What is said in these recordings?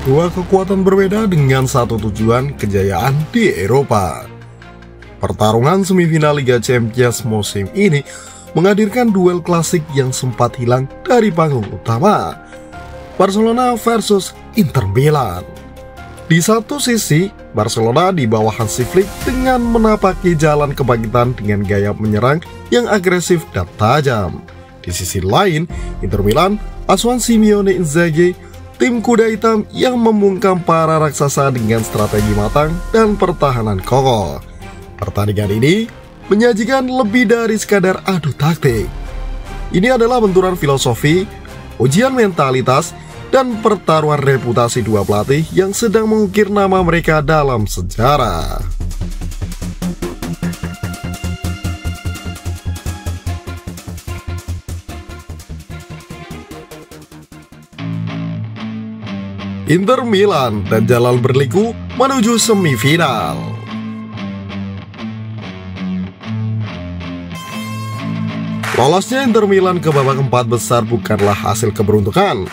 Dua kekuatan berbeda dengan satu tujuan, kejayaan di Eropa. Pertarungan semifinal Liga Champions musim ini menghadirkan duel klasik yang sempat hilang dari panggung utama. Barcelona versus Inter Milan. Di satu sisi, Barcelona di bawah Hansi Flick dengan menapaki jalan kebangkitan dengan gaya menyerang yang agresif dan tajam. Di sisi lain, Inter Milan, asuhan Simeone Inzaghi, tim kuda hitam yang membungkam para raksasa dengan strategi matang dan pertahanan kokoh. Pertandingan ini menyajikan lebih dari sekadar adu taktik. Ini adalah benturan filosofi, ujian mentalitas, dan pertaruhan reputasi dua pelatih yang sedang mengukir nama mereka dalam sejarah. Inter Milan dan jalan berliku menuju semifinal. Lolosnya Inter Milan ke babak empat besar bukanlah hasil keberuntungan.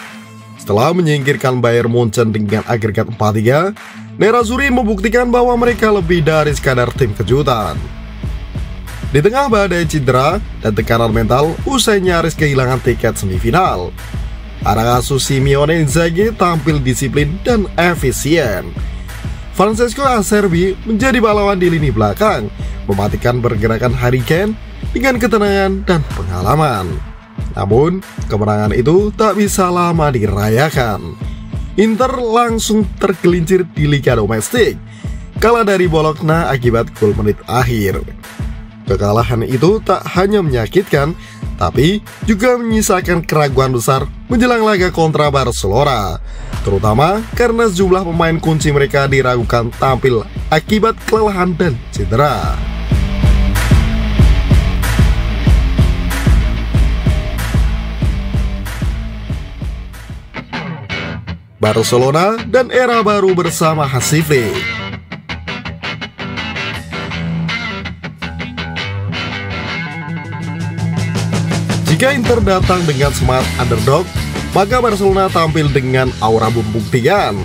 Setelah menyingkirkan Bayern Munchen dengan agregat 4-3, Nerazzurri membuktikan bahwa mereka lebih dari sekadar tim kejutan. Di tengah badai cedera dan tekanan mental usai nyaris kehilangan tiket semifinal, anak asuh Simeone Inzaghi tampil disiplin dan efisien. Francesco Acerbi menjadi pahlawan di lini belakang, mematikan pergerakan Harry Kane dengan ketenangan dan pengalaman. Namun, kemenangan itu tak bisa lama dirayakan. Inter langsung tergelincir di liga domestik, kalah dari Bologna akibat gol menit akhir. Kekalahan itu tak hanya menyakitkan, tapi juga menyisakan keraguan besar menjelang laga kontra Barcelona, terutama karena sejumlah pemain kunci mereka diragukan tampil akibat kelelahan dan cedera. Barcelona dan era baru bersama Hansi Flick. Jika Inter datang dengan semangat underdog, maka Barcelona tampil dengan aura pembuktian.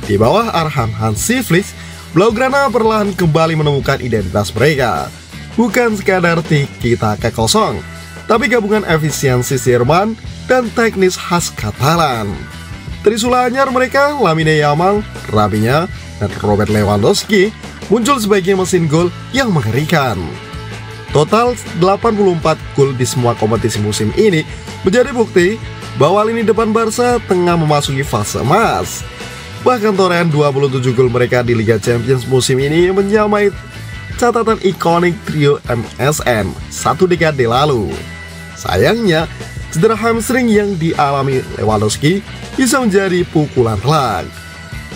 Di bawah arahan Hansi Flick, Blaugrana perlahan kembali menemukan identitas mereka. Bukan sekadar tiki-taka kosong, tapi gabungan efisiensi Jerman dan teknis khas Katalan. Trisula anyar mereka, Lamine Yamal, Rafinha, dan Robert Lewandowski muncul sebagai mesin gol yang mengerikan. Total 84 gol di semua kompetisi musim ini menjadi bukti bahwa lini depan Barca tengah memasuki fase emas. Bahkan torehan 27 gol mereka di Liga Champions musim ini menyamai catatan ikonik trio MSN satu dekade lalu. Sayangnya, cedera hamstring yang dialami Lewandowski bisa menjadi pukulan telak.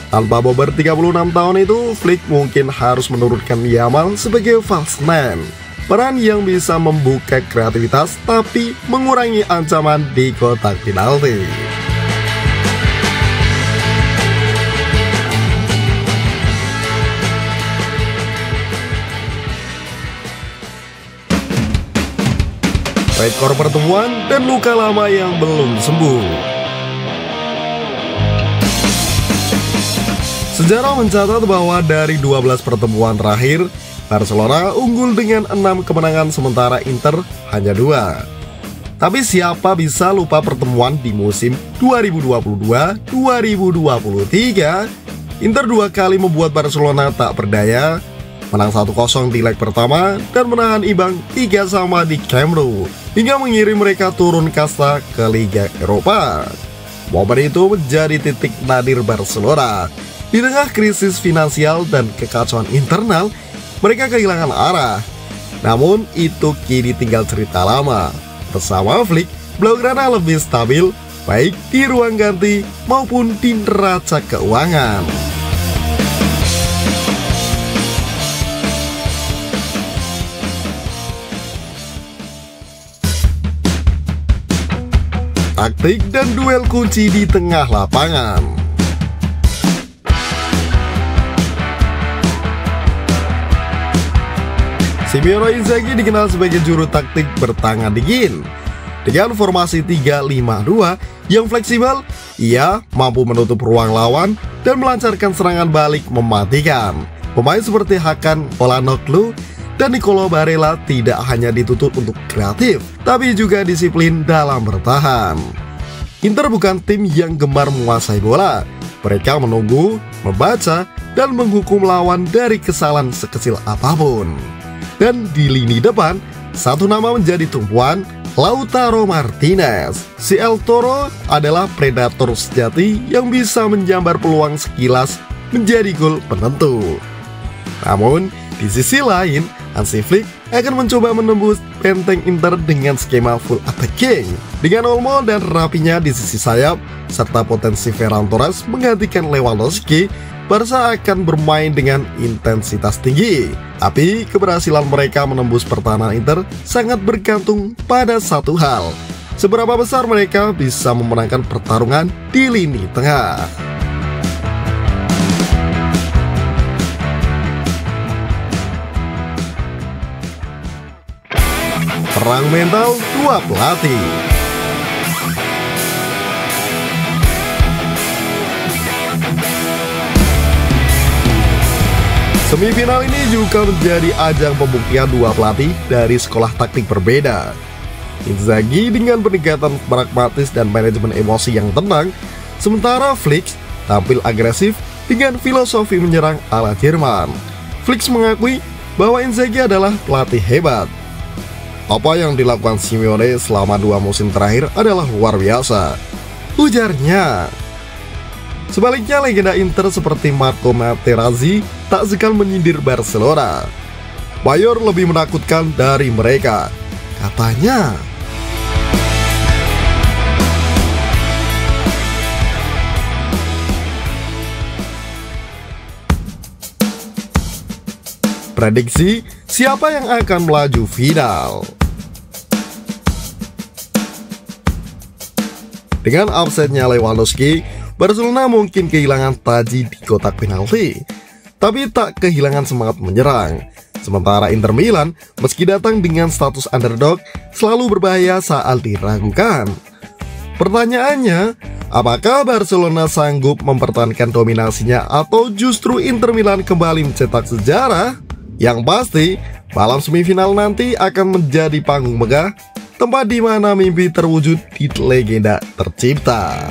Tanpa bobber 36 tahun itu, Flick mungkin harus menurunkan Yamal sebagai false nine. Peran yang bisa membuka kreativitas tapi mengurangi ancaman di kotak penalti. Rekor pertemuan dan luka lama yang belum sembuh. Sejarah mencatat bahwa dari 12 pertemuan terakhir, Barcelona unggul dengan 6 kemenangan sementara Inter hanya 2. Tapi siapa bisa lupa pertemuan di musim 2022-2023? Inter 2 kali membuat Barcelona tak berdaya, menang 1-0 di leg pertama dan menahan imbang 3-3 di Camp Nou, hingga mengirim mereka turun kasta ke Liga Eropa. Momen itu menjadi titik nadir Barcelona. Di tengah krisis finansial dan kekacauan internal, mereka kehilangan arah. Namun itu kini tinggal cerita lama. Bersama Flick, Blaugrana lebih stabil, baik di ruang ganti maupun di neraca keuangan. Taktik dan duel kunci di tengah lapangan. Simeone Inzaghi dikenal sebagai juru taktik bertangan dingin. Dengan formasi 3-5-2 yang fleksibel, ia mampu menutup ruang lawan dan melancarkan serangan balik mematikan. Pemain seperti Hakan Çalhanoğlu dan Nicolo Barella tidak hanya dituntut untuk kreatif, tapi juga disiplin dalam bertahan. Inter bukan tim yang gemar menguasai bola. Mereka menunggu, membaca, dan menghukum lawan dari kesalahan sekecil apapun. Dan di lini depan, satu nama menjadi tumpuan, Lautaro Martinez. Si El Toro adalah predator sejati yang bisa menjambar peluang sekilas menjadi gol penentu. Namun, di sisi lain, Hansi Flick akan mencoba menembus benteng Inter dengan skema full attacking. Dengan Olmo dan Rapinya di sisi sayap, serta potensi Ferran Torres menggantikan Lewandowski, Barca akan bermain dengan intensitas tinggi. Tapi keberhasilan mereka menembus pertahanan Inter sangat bergantung pada satu hal: seberapa besar mereka bisa memenangkan pertarungan di lini tengah. Perang mental dua pelatih. Semifinal ini juga menjadi ajang pembuktian dua pelatih dari sekolah taktik berbeda. Inzaghi dengan pendekatan pragmatis dan manajemen emosi yang tenang, sementara Flick tampil agresif dengan filosofi menyerang ala Jerman. Flick mengakui bahwa Inzaghi adalah pelatih hebat. Apa yang dilakukan Simeone selama 2 musim terakhir adalah luar biasa, ujarnya. Sebaliknya, legenda Inter seperti Marco Materazzi tak segan menyindir Barcelona. Bayor lebih menakutkan dari mereka, katanya. Prediksi siapa yang akan melaju final? Dengan absennya Lewandowski, Barcelona mungkin kehilangan taji di kotak penalti, tapi tak kehilangan semangat menyerang. Sementara Inter Milan, meski datang dengan status underdog, selalu berbahaya saat diragukan. Pertanyaannya, apakah Barcelona sanggup mempertahankan dominasinya atau justru Inter Milan kembali mencetak sejarah? Yang pasti, malam semifinal nanti akan menjadi panggung megah, tempat di mana mimpi terwujud di legenda tercipta.